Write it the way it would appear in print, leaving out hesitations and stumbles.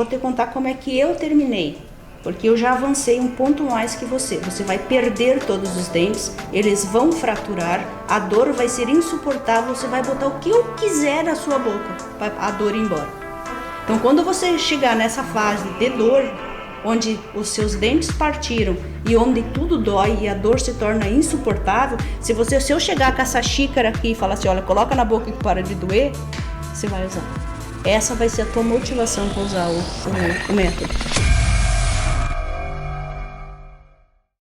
Vou te contar como é que eu terminei, porque eu já avancei um ponto mais que você. Você vai perder todos os dentes, eles vão fraturar, a dor vai ser insuportável, você vai botar o que eu quiser na sua boca para a dor ir embora. Então, quando você chegar nessa fase de dor, onde os seus dentes partiram e onde tudo dói e a dor se torna insuportável, se eu chegar com essa xícara aqui e falar assim, olha, coloca na boca que para de doer, você vai usar. Essa vai ser a tua motivação para usar o método.